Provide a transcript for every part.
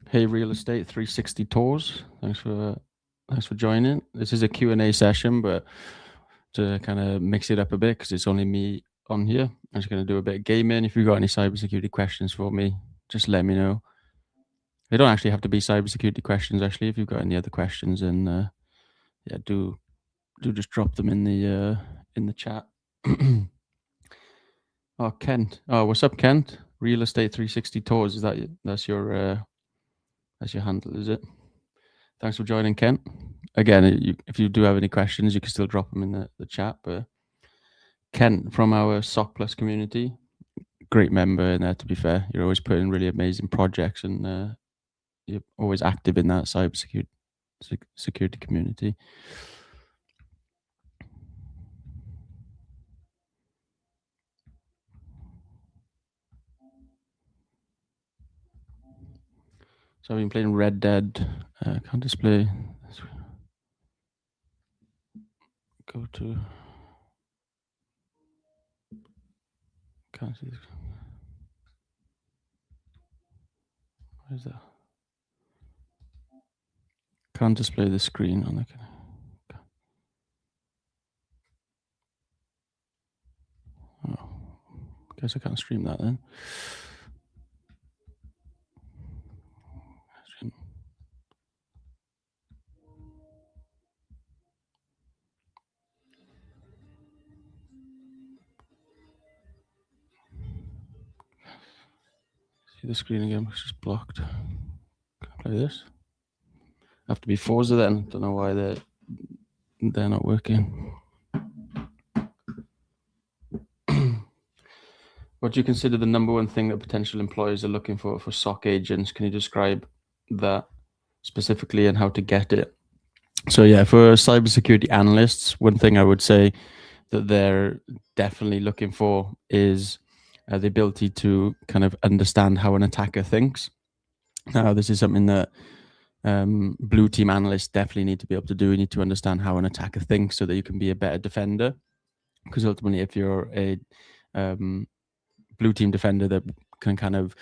Hey, Real Estate 360 Tours. Thanks for joining. This is a Q&A session, but to kind of mix it up a bit because it's only me on here. I'm just going to do a bit of gaming. If you've got any cybersecurity questions for me, just let me know. They don't actually have to be cybersecurity questions. Actually, if you've got any other questions, then yeah, do just drop them in the chat. Oh, Kent. Oh, what's up, Kent? Real Estate 360 Tours. Is that's your handle? Is it? Thanks for joining, Kent. Again, if you do have any questions, you can still drop them in the chat. But Kent from our SOC Plus community, great member in there, to be fair. You're always putting really amazing projects and you're always active in that cybersecurity security community. So I've been playing Red Dead. Can't display. Go to. Can't see. Where's that? Can't display the screen on the. Oh, guess I can't stream that then. See the screen again, which is blocked. Can I play this? Have to be Forza then. Don't know why they're not working. What do you consider the number one thing that potential employers are looking for SOC agents? Can you describe that specifically and how to get it? So yeah, for cybersecurity analysts, one thing I would say that they're definitely looking for is the ability to kind of understand how an attacker thinks. Now, this is something that blue team analysts definitely need to be able to do. You need to understand how an attacker thinks so that you can be a better defender. Because ultimately, if you're a blue team defender that can kind of,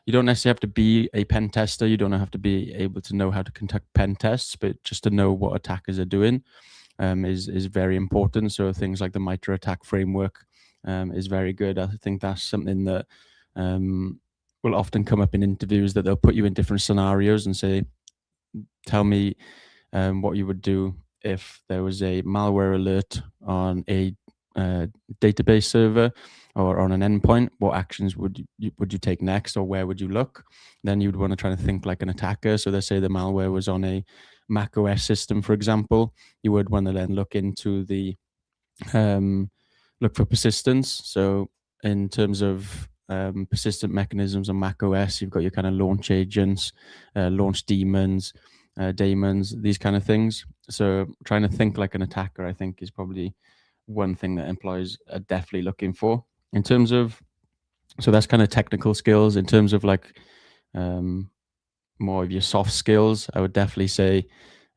you don't necessarily have to be a pen tester. You don't have to be able to know how to conduct pen tests, but just to know what attackers are doing is very important. So things like the MITRE attack framework is very good. I think that's something that will often come up in interviews, that they'll put you in different scenarios and say, tell me what you would do if there was a malware alert on a database server or on an endpoint. What actions would you take next, or where would you look? Then you'd want to try to think like an attacker. So let's say the malware was on a Mac OS system, for example. You would want to then look into the look for persistence. So in terms of persistent mechanisms on Mac OS, you've got your kind of launch agents, launch daemons, these kind of things. So trying to think like an attacker, I think, is probably one thing that employers are definitely looking for. In terms of, so that's kind of technical skills. In terms of like more of your soft skills, I would definitely say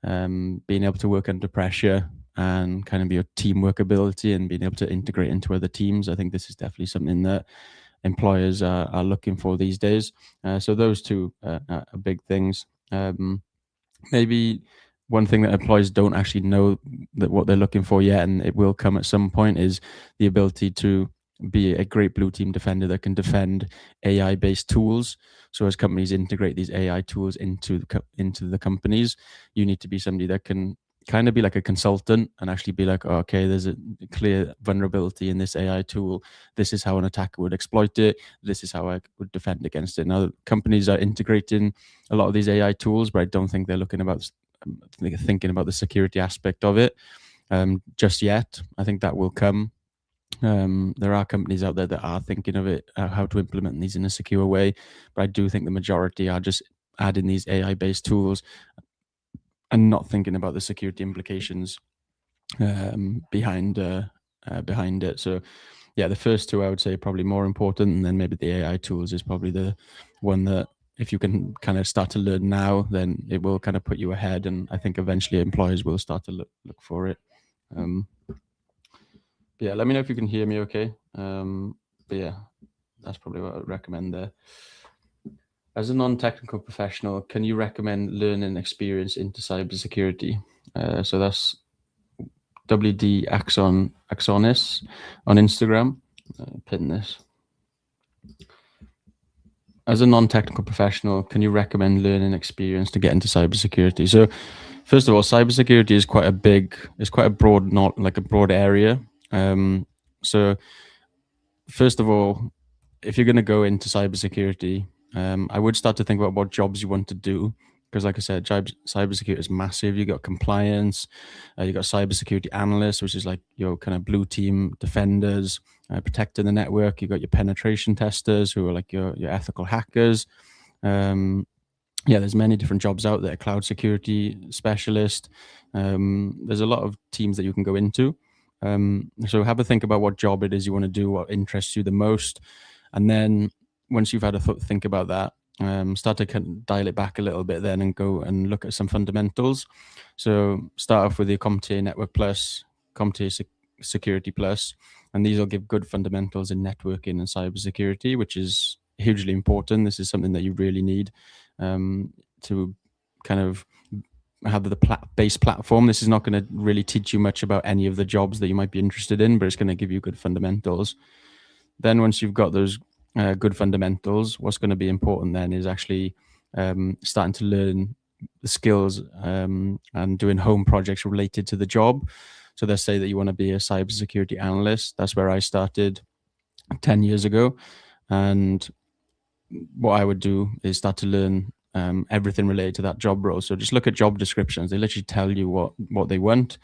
being able to work under pressure and kind of your teamwork ability and being able to integrate into other teams. I think this is definitely something that employers are looking for these days. So those two are big things. Maybe one thing that employers don't actually know that what they're looking for yet, and it will come at some point, is the ability to be a great blue team defender that can defend AI-based tools. So as companies integrate these AI tools into the companies, you need to be somebody that can kind of be like a consultant and actually be like, oh, okay, there's a clear vulnerability in this AI tool. This is how an attacker would exploit it. This is how I would defend against it. Now, companies are integrating a lot of these AI tools, but I don't think they're thinking about the security aspect of it just yet. I think that will come. There are companies out there that are thinking of it, how to implement these in a secure way, but I do think the majority are just adding these AI-based tools and not thinking about the security implications behind it. So, yeah, the first two I would say are probably more important, and then maybe the AI tools is probably the one that if you can kind of start to learn now, then it will kind of put you ahead, and I think eventually employers will start to look for it. Yeah, let me know if you can hear me okay. But yeah, that's probably what I would recommend there. As a non-technical professional, can you recommend learning experience into cybersecurity? So that's WD Axonis on Instagram. Pin this. As a non-technical professional, can you recommend learning experience to get into cybersecurity? So, first of all, cybersecurity is quite a broad, not like a broad area. So, first of all, if you're going to go into cybersecurity, I would start to think about what jobs you want to do. Because, like I said, cybersecurity is massive. You got compliance, you got cybersecurity analysts, which is like your kind of blue team defenders, protecting the network. You got your penetration testers, who are like your ethical hackers. Yeah, there's many different jobs out there. Cloud security specialist. There's a lot of teams that you can go into. So have a think about what job it is you want to do, what interests you the most, and then once you've had a think about that, start to kind of dial it back a little bit then and go and look at some fundamentals. So start off with your CompTIA Network Plus, CompTIA Security Plus, and these will give good fundamentals in networking and cybersecurity, which is hugely important. This is something that you really need to kind of have the base platform. This is not going to really teach you much about any of the jobs that you might be interested in, but it's going to give you good fundamentals. Then once you've got those good fundamentals, what's going to be important then is actually starting to learn the skills and doing home projects related to the job. So let's say that you want to be a cybersecurity analyst. That's where I started 10 years ago. And what I would do is start to learn everything related to that job role. So just look at job descriptions. They literally tell you what they want.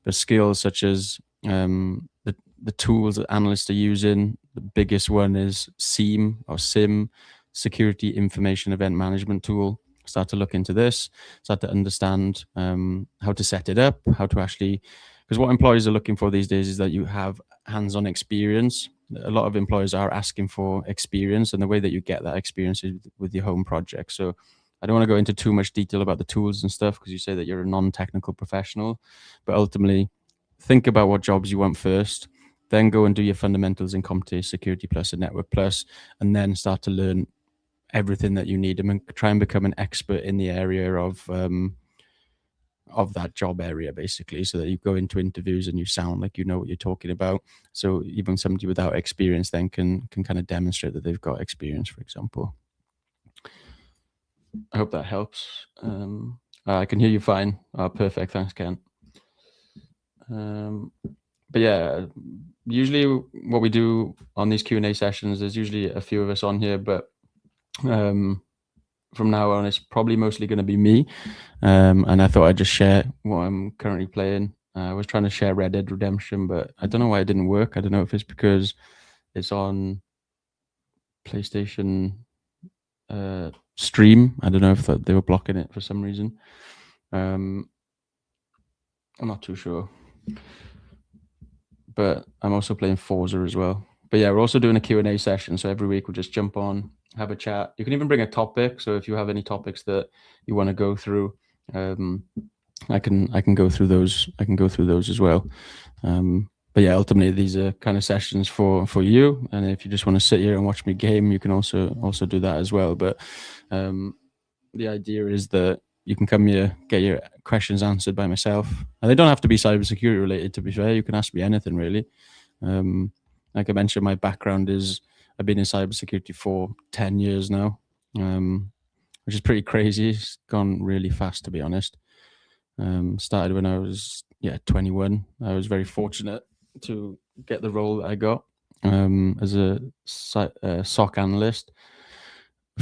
The skills such as the tools that analysts are using. The biggest one is SIEM or SIM, Security Information Event Management Tool. Start to look into this, start to understand how to set it up, how to actually, because what employers are looking for these days is that you have hands-on experience. A lot of employers are asking for experience, and the way that you get that experience is with your home project. So I don't want to go into too much detail about the tools and stuff because you say that you're a non-technical professional, but ultimately think about what jobs you want first, then go and do your fundamentals in CompTIA Security Plus and Network Plus, and then start to learn everything that you need and try and become an expert in the area of that job area, basically, so that you go into interviews and you sound like you know what you're talking about. So even somebody without experience then can kind of demonstrate that they've got experience, for example. I hope that helps. I can hear you fine. Perfect. Thanks, Ken. But yeah, usually what we do on these Q&A sessions, there's usually a few of us on here, but from now on, it's probably mostly going to be me. And I thought I'd just share what I'm currently playing. I was trying to share Red Dead Redemption, but I don't know why it didn't work. I don't know if it's because it's on PlayStation Stream. I don't know if they were blocking it for some reason. I'm not too sure. But I'm also playing Forza as well. But yeah, we're also doing a Q&A session. So every week we'll just jump on, have a chat. You can even bring a topic. So if you have any topics that you want to go through, I can go through those. I can go through those as well. But yeah, ultimately these are kind of sessions for you. And if you just want to sit here and watch me game, you can also do that as well. But the idea is that you can come here, get your questions answered by myself. And they don't have to be cybersecurity related, to be fair. You can ask me anything, really. Like I mentioned, my background is I've been in cybersecurity for 10 years now, which is pretty crazy. It's gone really fast, to be honest. Started when I was 21. I was very fortunate to get the role that I got as a SOC analyst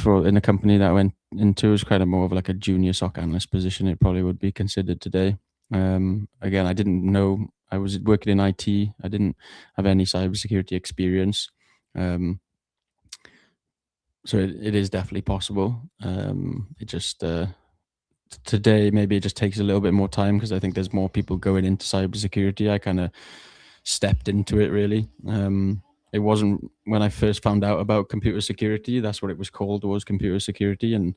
in a company that I went into. Is kind of more of like a junior SOC analyst position. It probably would be considered today. Again, I didn't know. I was working in IT. I didn't have any cybersecurity experience. So it is definitely possible. It just today maybe it just takes a little bit more time because I think there's more people going into cybersecurity. I kind of stepped into it really. It wasn't when I first found out about computer security. That's what it was called, was computer security, and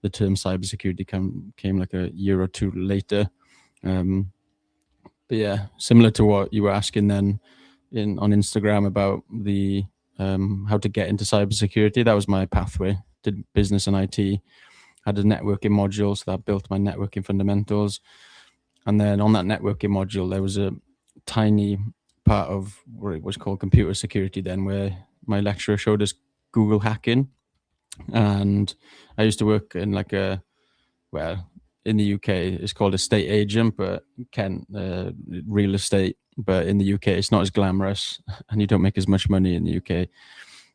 the term cybersecurity came like a year or two later. But yeah, similar to what you were asking then on Instagram about the how to get into cybersecurity. That was my pathway. did business and IT, had a networking module, so that built my networking fundamentals. And then on that networking module, there was a tiny part of what it was called computer security then, where my lecturer showed us Google hacking. And I used to work in like a, well, in the UK, it's called a estate agent, but real estate. But in the UK, it's not as glamorous, and you don't make as much money in the UK.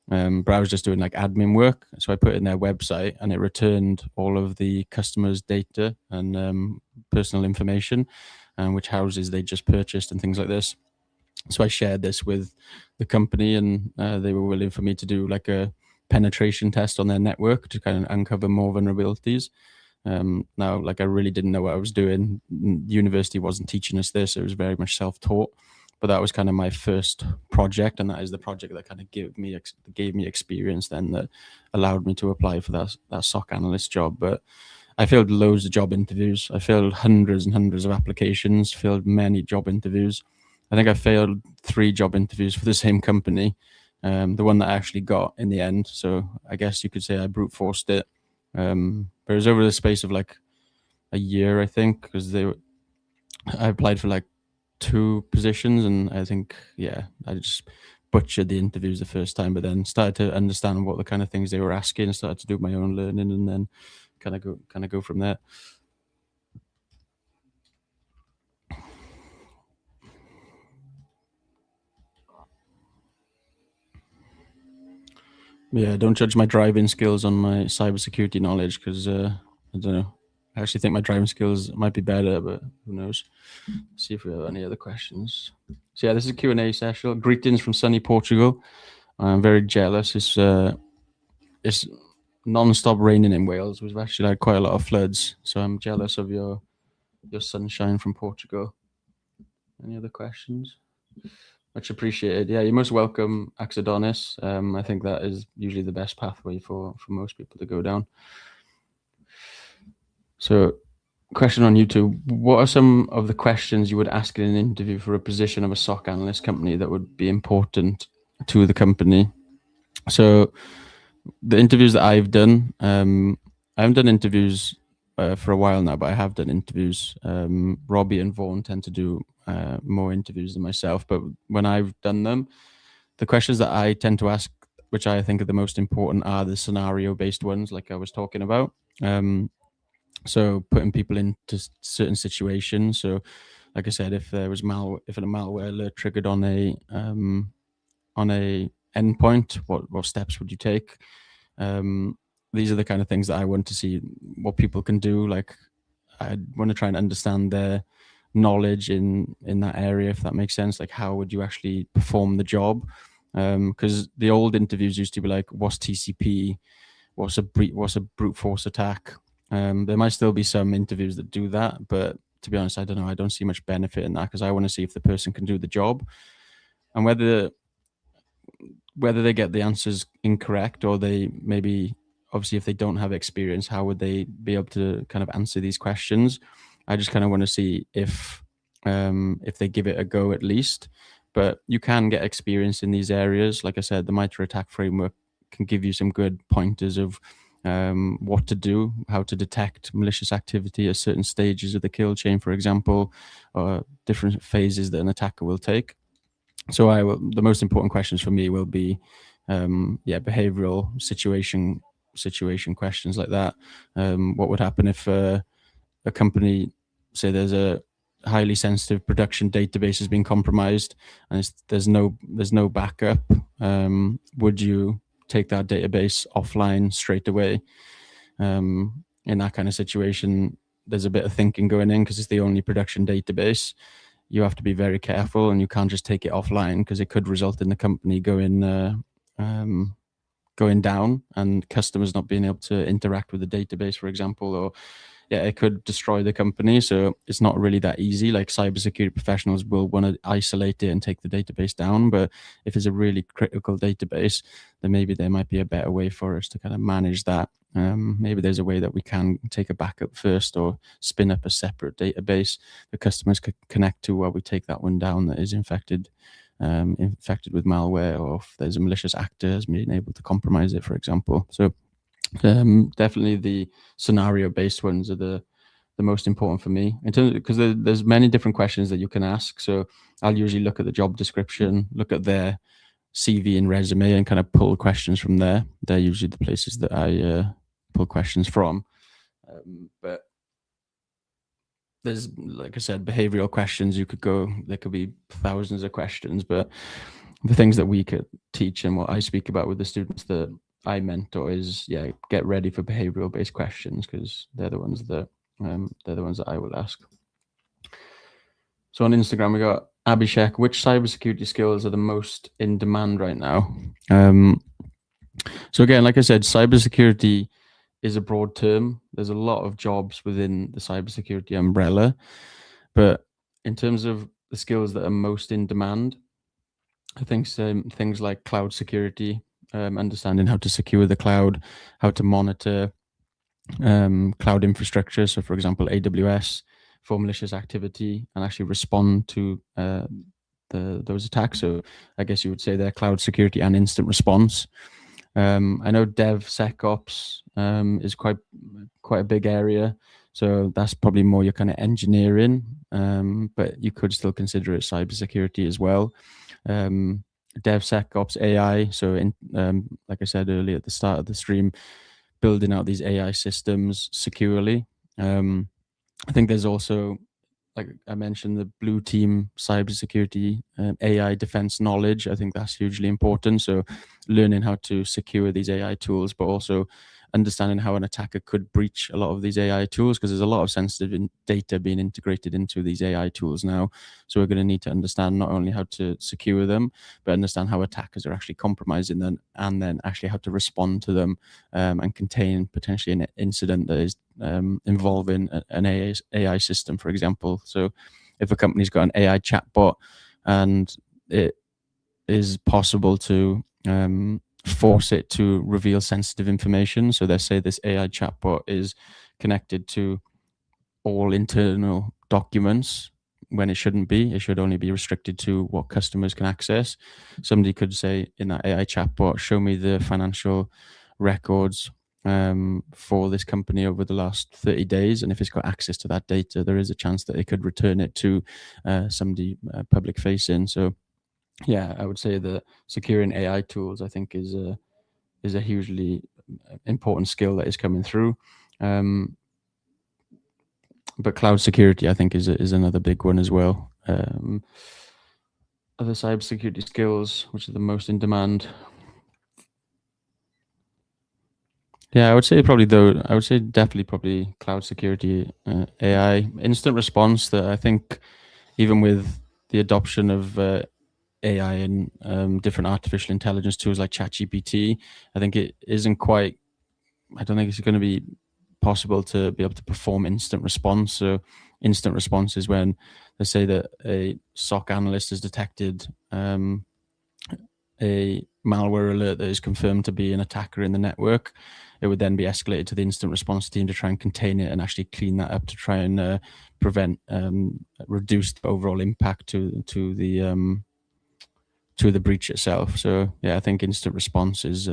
But I was just doing like admin work, so I put in their website, and it returned all of the customers' data and personal information, and which houses they just purchased and things like this. So I shared this with the company, and they were willing for me to do like a penetration test on their network to kind of uncover more vulnerabilities. Now, like I really didn't know what I was doing. University wasn't teaching us this; it was very much self-taught. But that was kind of my first project, and that is the project that kind of gave me experience then that allowed me to apply for that SOC analyst job. But I failed loads of job interviews. I failed hundreds and hundreds of applications. Failed many job interviews. I think I failed 3 job interviews for the same company. The one that I actually got in the end. So I guess you could say I brute forced it. But it was over the space of like a year, I think, because I applied for like 2 positions, and I think, yeah, I just butchered the interviews the first time, but then started to understand what the kind of things they were asking, and started to do my own learning, and then kind of go from there. Yeah, don't judge my driving skills on my cybersecurity knowledge, because I don't know. I actually think my driving skills might be better, but who knows? See if we have any other questions. So yeah, this is a Q&A session. Greetings from sunny Portugal. I'm very jealous. It's non-stop raining in Wales. We've actually had quite a lot of floods, so I'm jealous of your sunshine from Portugal. Any other questions? Much appreciated. Yeah, you're most welcome, Axodonis. I think that is usually the best pathway for most people to go down. So, question on YouTube: what are some of the questions you would ask in an interview for a position of a SOC analyst company that would be important to the company? So, the interviews that I've done, I haven't done interviews for a while now, but I have done interviews. Robbie and Vaughan tend to do more interviews than myself, but when I've done them, the questions that I tend to ask, which I think are the most important, are the scenario-based ones, like I was talking about. So putting people into certain situations. So, like I said, if there was if a malware alert triggered on a endpoint, what steps would you take? These are the kind of things that I want to see what people can do. Like, I want to try and understand their knowledge in that area, if that makes sense. Like, how would you actually perform the job? Because the old interviews used to be like, what's TCP? What's a brute force attack? There might still be some interviews that do that, but to be honest, I don't know. I don't see much benefit in that, because I want to see if the person can do the job, and whether they get the answers incorrect, or they maybe, obviously, if they don't have experience, how would they be able to kind of answer these questions? I just kind of want to see if they give it a go at least. But you can get experience in these areas. Like I said, the MITRE ATT&CK framework can give you some good pointers of what to do, how to detect malicious activity at certain stages of the kill chain, for example, or different phases that an attacker will take. So the most important questions for me will be, behavioral situation questions like that. What would happen if a company, say there's a highly sensitive production database has been compromised, and there's no backup? Would you take that database offline straight away? In that kind of situation, there's a bit of thinking going in, because it's the only production database. You have to be very careful, and you can't just take it offline, because it could result in the company going down, and customers not being able to interact with the database, for example, or it could destroy the company. So it's not really that easy. Like, cybersecurity professionals will want to isolate it and take the database down, but if it's a really critical database, then maybe there might be a better way for us to kind of manage that. Maybe there's a way that we can take a backup first, or spin up a separate database the customers could connect to while we take that one down that is infected with malware, or if there's a malicious actor has been able to compromise it, for example. So Definitely the scenario-based ones are the most important for me in terms because there's many different questions that you can ask. So I'll usually look at the job description, look at their CV and resume, and kind of pull questions from there. They're usually the places that I pull questions from. But there's, like I said, behavioral questions. You could go. There could be thousands of questions, but the things that we could teach and what I speak about with the students that I mentor is, yeah, get ready for behavioral based questions because they're the ones that I will ask. So on Instagram, we got Abhishek. Which cybersecurity skills are the most in demand right now? So again, like I said, cybersecurity is a broad term. There's a lot of jobs within the cybersecurity umbrella, but in terms of the skills that are most in demand, I think things like cloud security, understanding how to secure the cloud, how to monitor cloud infrastructure. So, for example, AWS for malicious activity and actually respond to those attacks. So, I guess you would say they're cloud security and instant response. I know DevSecOps is quite a big area, so that's probably more your kind of engineering, but you could still consider it cybersecurity as well. DevSecOps AI, so like I said earlier at the start of the stream, building out these AI systems securely. I think there's also, like I mentioned, the blue team cybersecurity, AI defense knowledge. I think that's hugely important. So learning how to secure these AI tools, but also understanding how an attacker could breach a lot of these AI tools, because there's a lot of sensitive data being integrated into these AI tools now. So we're going to need to understand not only how to secure them, but understand how attackers are actually compromising them, and then actually how to respond to them and contain potentially an incident that is involving an AI system, for example. So if a company's got an AI chatbot and it is possible to force it to reveal sensitive information. So they say this AI chatbot is connected to all internal documents when it shouldn't be. It should only be restricted to what customers can access. Somebody could say in that AI chatbot, show me the financial records for this company over the last 30 days. And if it's got access to that data, there is a chance that it could return it to somebody public facing. So yeah, I would say that securing AI tools, I think, is a hugely important skill that is coming through. But cloud security, I think, is another big one as well. Other cybersecurity skills, which are the most in demand. Yeah, I would say definitely probably cloud security, AI, instant response. That I think, even with the adoption of AI and different artificial intelligence tools like ChatGPT, I think it isn't quite. I don't think it's going to be possible to be able to perform instant response. So, instant response is when they say that a SOC analyst has detected a malware alert that is confirmed to be an attacker in the network. It would then be escalated to the instant response team to try and contain it and actually clean that up to try and prevent reduce the overall impact to the breach itself. So yeah, I think instant response is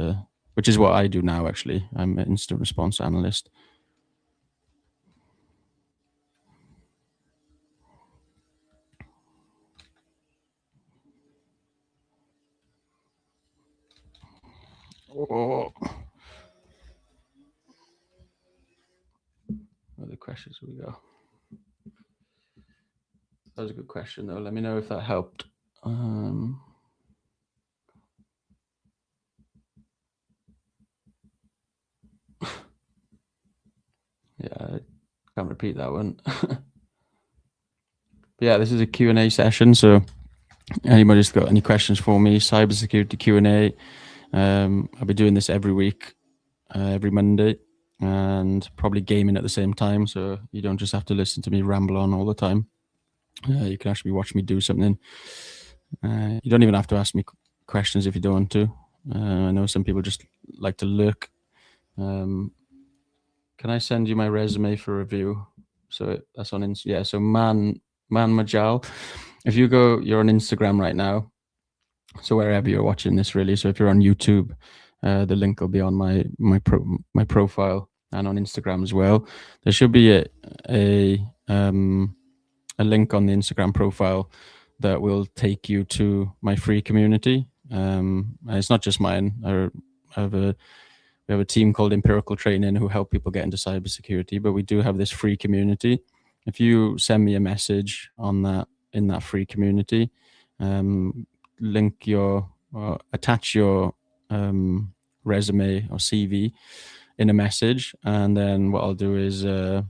which is what I do now. Actually, I'm an instant response analyst. Oh, what other questions we go? That was a good question, though. Let me know if that helped. Yeah, I can't repeat that one. But yeah, this is a Q&A session. So anybody's got any questions for me, cybersecurity Q&A. I'll be doing this every week, every Monday, and probably gaming at the same time. So you don't just have to listen to me ramble on all the time. You can actually watch me do something. You don't even have to ask me questions if you don't want to. I know some people just like to lurk. Can I send you my resume for review? So that's on Instagram. Yeah. So man Majal. If you go, you're on Instagram right now. So wherever you're watching this, really. So if you're on YouTube, The link will be on my profile and on Instagram as well. There should be a link on the Instagram profile that will take you to my free community. And it's not just mine. We have a team called Empirical Training who help people get into cybersecurity, but we do have this free community. If you send me a message on that in that free community, link your attach your resume or CV in a message, and then what I'll do is I'll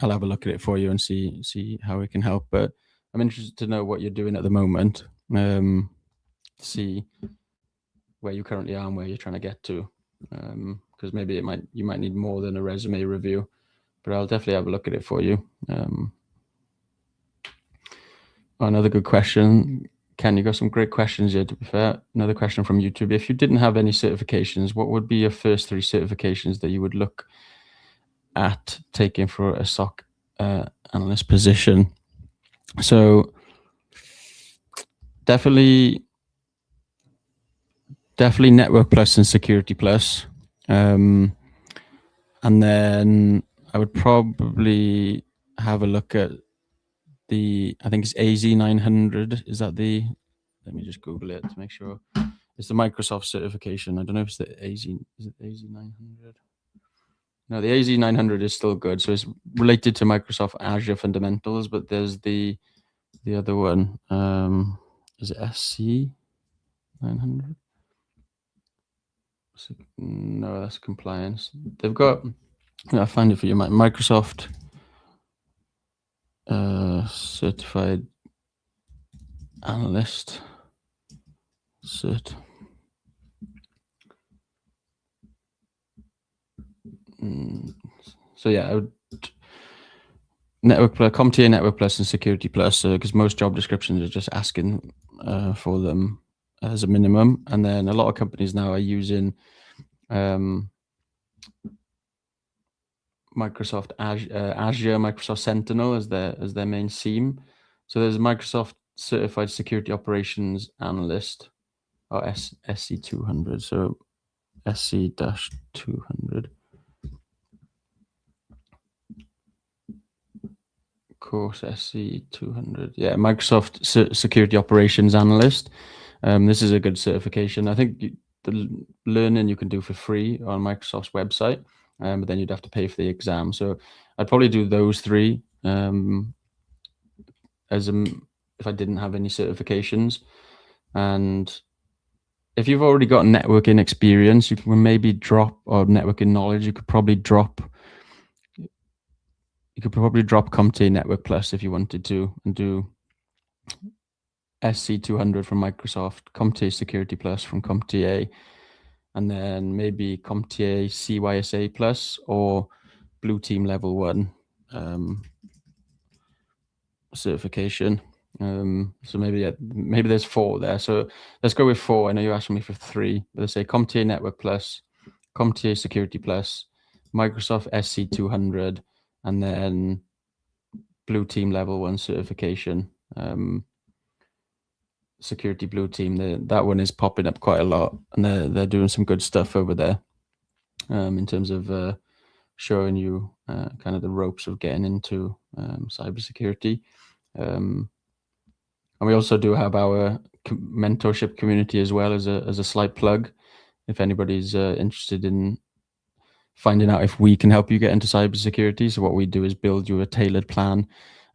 have a look at it for you and see how we can help. But I'm interested to know what you're doing at the moment. See where you currently are and where you're trying to get to, because maybe you might need more than a resume review. But I'll definitely have a look at it for you. Another good question. Ken, you got some great questions here, to be fair. Another question from YouTube. If you didn't have any certifications, what would be your first 3 certifications that you would look at taking for a SOC analyst position? So definitely Network Plus and Security Plus. And then I would probably have a look at I think it's AZ900. Is that let me just Google it to make sure. It's the Microsoft certification. I don't know if it's the is it AZ900? No, the AZ900 is still good. So it's related to Microsoft Azure fundamentals, but there's the other one. Is it SC900? No, that's compliance. They've got, I'll find it for you, Microsoft certified analyst cert. So yeah, I would Network Plus, CompTIA Network Plus and Security Plus, because most job descriptions are just asking for them as a minimum. And then a lot of companies now are using Microsoft Azure, Microsoft Sentinel as their main theme. So there's Microsoft Certified Security Operations Analyst, or SC200. So SC-200. Course SC200. Yeah, Microsoft Security Operations Analyst. This is a good certification. I think the learning you can do for free on Microsoft's website, but then you'd have to pay for the exam. So I'd probably do those 3 if I didn't have any certifications. And if you've already got networking experience, you can maybe drop, or networking knowledge, you could probably drop CompTIA Network Plus if you wanted to, and do SC200 from Microsoft, CompTIA Security Plus from CompTIA, and then maybe CompTIA CYSA Plus or Blue Team Level 1 certification. So maybe there's 4 there. So let's go with 4. I know you asked me for 3, but let's say CompTIA Network Plus, CompTIA Security Plus, Microsoft SC200, and then Blue Team Level 1 certification. Security Blue Team, that one is popping up quite a lot, and they're doing some good stuff over there in terms of showing you kind of the ropes of getting into cybersecurity. And we also do have our mentorship community as well, as a slight plug. If anybody's interested in finding out if we can help you get into cybersecurity. So what we do is build you a tailored plan.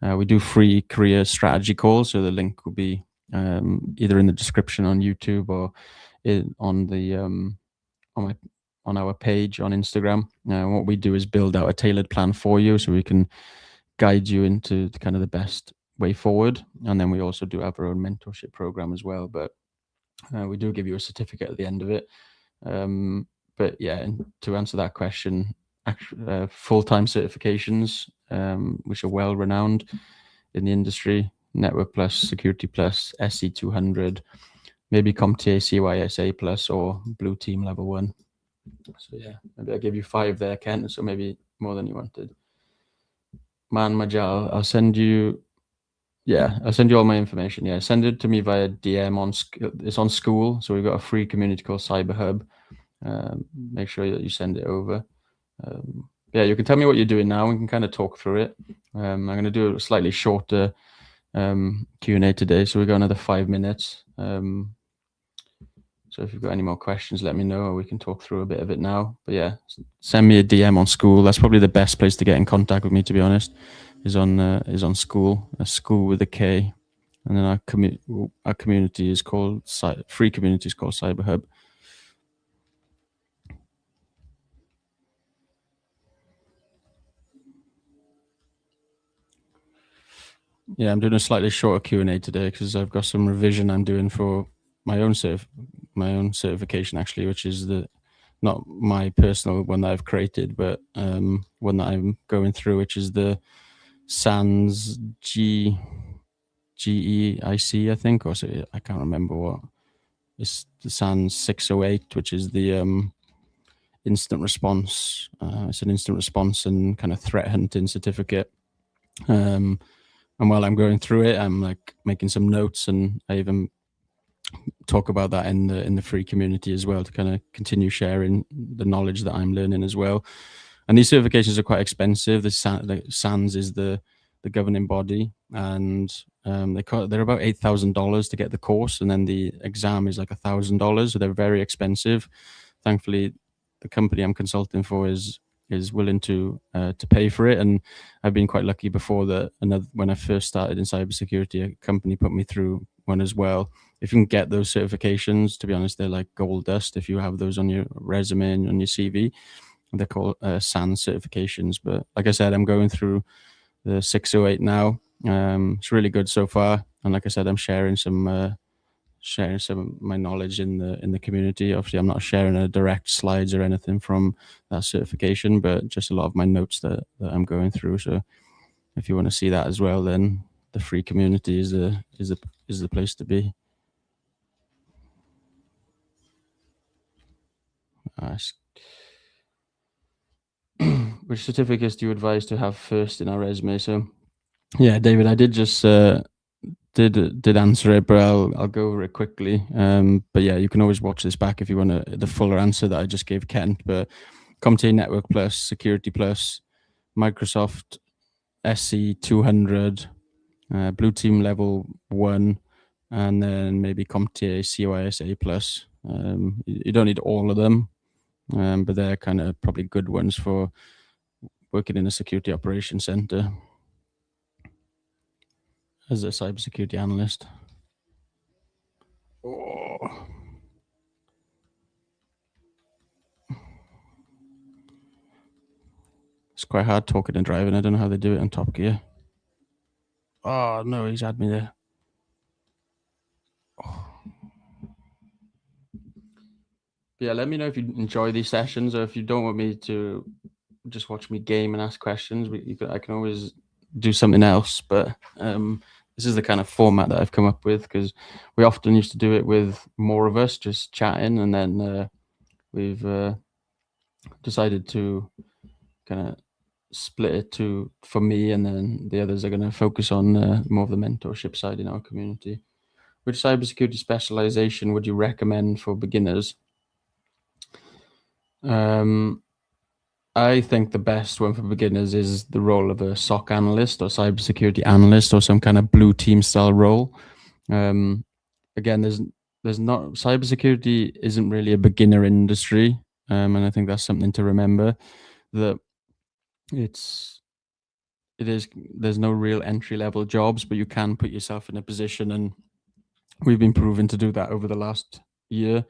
We do free career strategy calls. So the link will be either in the description on YouTube or on our page on Instagram. What we do is build out a tailored plan for you, so we can guide you into kind of the best way forward. And then we also do have our own mentorship program as well, but we do give you a certificate at the end of it. But yeah, and to answer that question, full-time certifications, which are well renowned in the industry: Network Plus, Security Plus, SC200, maybe CompTIA CYSA Plus, or Blue Team Level 1. So yeah, maybe I gave you 5 there, Ken, so maybe more than you wanted. Man Majal, I'll send you Yeah, I'll send you all my information. Yeah, send it to me via DM on. It's on School, so we've got a free community called Cyber Hub. Make sure that you send it over. Yeah, you can tell me what you're doing now. We can kind of talk through it. I'm going to do a slightly shorter Q&A today, so we got another 5 minutes. So if you've got any more questions, let me know, or we can talk through a bit of it now. But yeah, send me a DM on School. That's probably the best place to get in contact with me, to be honest. Is on School. A School with a K, and then our community is called free community is called Cyber Hub. Yeah, I'm doing a slightly shorter Q&A today because I've got some revision I'm doing for my own certification actually, which is not my personal one that I've created, but one that I'm going through, which is the SANS GEIC, I think, or so I can't remember what. It's the SANS 608, which is the instant response. It's an instant response and kind of threat hunting certificate. And while I'm going through it, I'm like making some notes, and I even talk about that in the free community as well to kind of continue sharing the knowledge that I'm learning as well. And these certifications are quite expensive. The SANS is the governing body, and they're about $8,000 to get the course, and then the exam is like $1,000. So they're very expensive. Thankfully, the company I'm consulting for is willing to pay for it, and I've been quite lucky before that. When I first started in cybersecurity, a company put me through one as well. If you can get those certifications, to be honest, they're like gold dust if you have those on your resume and on your CV. They're called SANS certifications. But like I said, I'm going through the 608 now. It's really good so far, and like I said, I'm sharing some of my knowledge in the community. Obviously, I'm not sharing a direct slides or anything from that certification, but just a lot of my notes that I'm going through. So if you want to see that as well, then the free community is the place to be. Which certificates do you advise to have first in our resume? So yeah, David, I did just did answer it, but I'll go over it quickly. But yeah, you can always watch this back if you want the fuller answer that I just gave Kent. But CompTIA Network Plus, Security Plus, Microsoft SC 200, Blue Team Level 1, and then maybe CompTIA COISA Plus. You don't need all of them, but they're kind of probably good ones for working in a security operations center as a cybersecurity analyst. Oh. It's quite hard talking and driving. I don't know how they do it on Top Gear. Oh, no, he's had me there. Oh. Yeah, let me know if you enjoy these sessions, or if you don't want me to just watch me game and ask questions. I can always do something else, but this is the kind of format that I've come up with, because we often used to do it with more of us just chatting, and then we've decided to kind of split it for me, and then the others are going to focus on more of the mentorship side in our community. Which cybersecurity specialization would you recommend for beginners? I think the best one for beginners is the role of a SOC analyst or cybersecurity analyst, or some kind of blue team style role. Again, there's not cybersecurity isn't really a beginner industry, and I think that's something to remember. That there's no real entry level jobs, but you can put yourself in a position, and we've been proven to do that over the last year.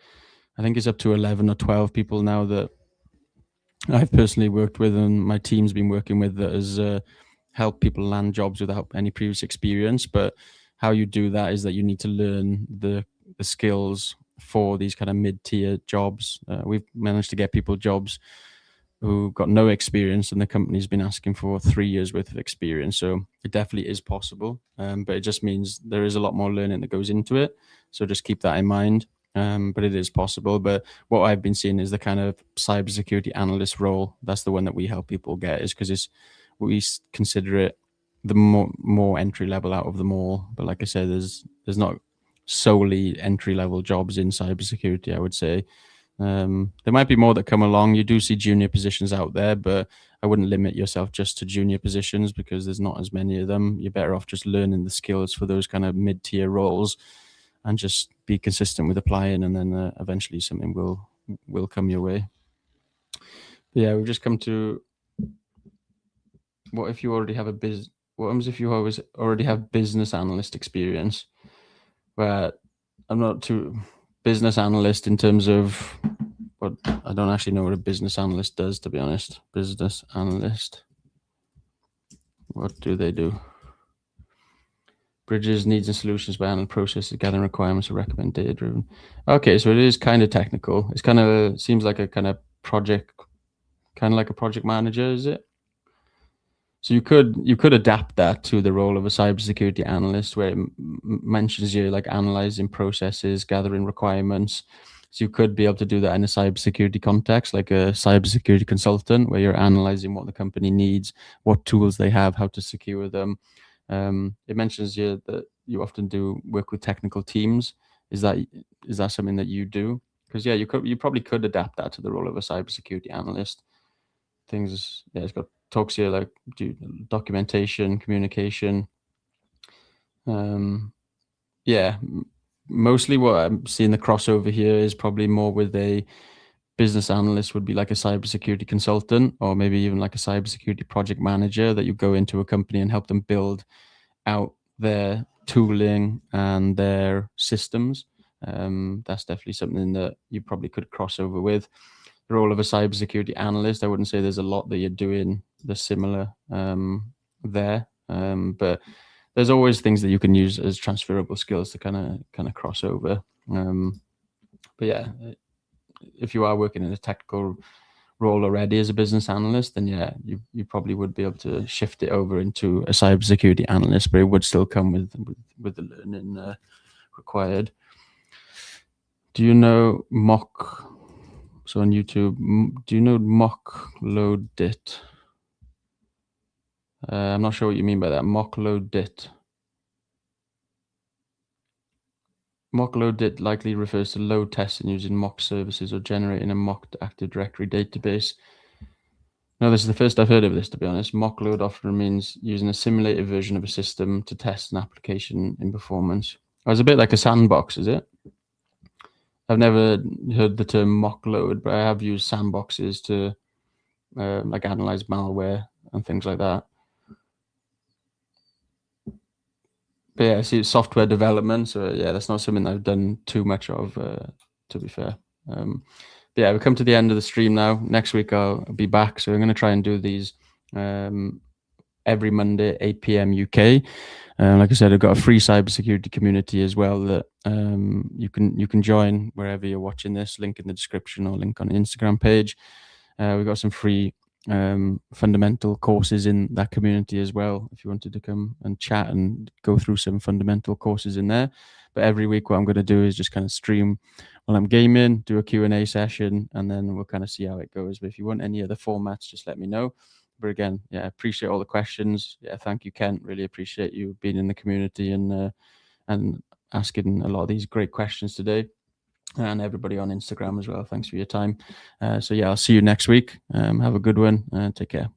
I think it's up to 11 or 12 people now that I've personally worked with, and my team's been working with, that has helped people land jobs without any previous experience. But how you do that is that you need to learn the skills for these kind of mid-tier jobs. We've managed to get people jobs who got no experience, and the company's been asking for 3 years worth of experience. So it definitely is possible, but it just means there is a lot more learning that goes into it. So just keep that in mind. But it is possible. But what I've been seeing is the kind of cybersecurity analyst role. That's the one that we help people get, is because we consider it the more entry level out of them all. But like I said, there's not solely entry level jobs in cybersecurity, I would say. There might be more that come along. You do see junior positions out there, but I wouldn't limit yourself just to junior positions because there's not as many of them. You're better off just learning the skills for those kind of mid-tier roles and just be consistent with applying, and then eventually something will come your way. But yeah, we've just come to what if you already have what happens if you already have business analyst experience? Where I'm not too business analyst in terms of, but I don't actually know what a business analyst does, to be honest. Business analyst, what do they do? Bridges needs and solutions by handling processes, gathering requirements, or recommend data driven. Okay, so it is kind of technical. It's kind of seems like a kind of project, kind of like a project manager, is it? So you could adapt that to the role of a cybersecurity analyst, where it mentions you like analyzing processes, gathering requirements. So you could be able to do that in a cybersecurity context, like a cybersecurity consultant, where you're analyzing what the company needs, what tools they have, how to secure them. It mentions here that you often do work with technical teams. Is that something that you do? Because yeah, you probably could adapt that to the role of a cybersecurity analyst. Things, yeah, it's got talks here like documentation, communication. Yeah, mostly what I'm seeing the crossover here is probably more with a business analyst would be like a cybersecurity consultant, or maybe even like a cybersecurity project manager that you go into a company and help them build out their tooling and their systems. That's definitely something that you probably could cross over with. The role of a cybersecurity analyst, I wouldn't say there's a lot that you're doing the similar there, but there's always things that you can use as transferable skills to kind of cross over. But yeah, if you are working in a technical role already as a business analyst, then yeah, you probably would be able to shift it over into a cybersecurity analyst, but it would still come with the learning required. Do you know mock? So on YouTube, do you know mock load dit? I'm not sure what you mean by that. Mock load dit. Mock load dit likely refers to load testing using mock services or generating a mock Active Directory database. No, this is the first I've heard of this, to be honest. Mock load often means using a simulated version of a system to test an application in performance. Oh, it's a bit like a sandbox, is it? I've never heard the term mock load, but I have used sandboxes to like analyze malware and things like that. But yeah, I see software development. So yeah, that's not something I've done too much of, to be fair. But yeah, we come to the end of the stream now. Next week I'll be back. So I'm going to try and do these every Monday, 8 p.m. UK. Like I said, I've got a free cybersecurity community as well that you can join wherever you're watching this. Link in the description or link on the Instagram page. We've got some free fundamental courses in that community as well, if you wanted to come and chat and go through some fundamental courses in there. But every week what I'm going to do is just kind of stream while I'm gaming, do a Q&A session, and then we'll kind of see how it goes. But if you want any other formats, just let me know. But again, yeah, I appreciate all the questions. Yeah, thank you, Kent. Really appreciate you being in the community and asking a lot of these great questions today. And everybody on Instagram as well. Thanks for your time. So yeah, I'll see you next week. Have a good one and take care.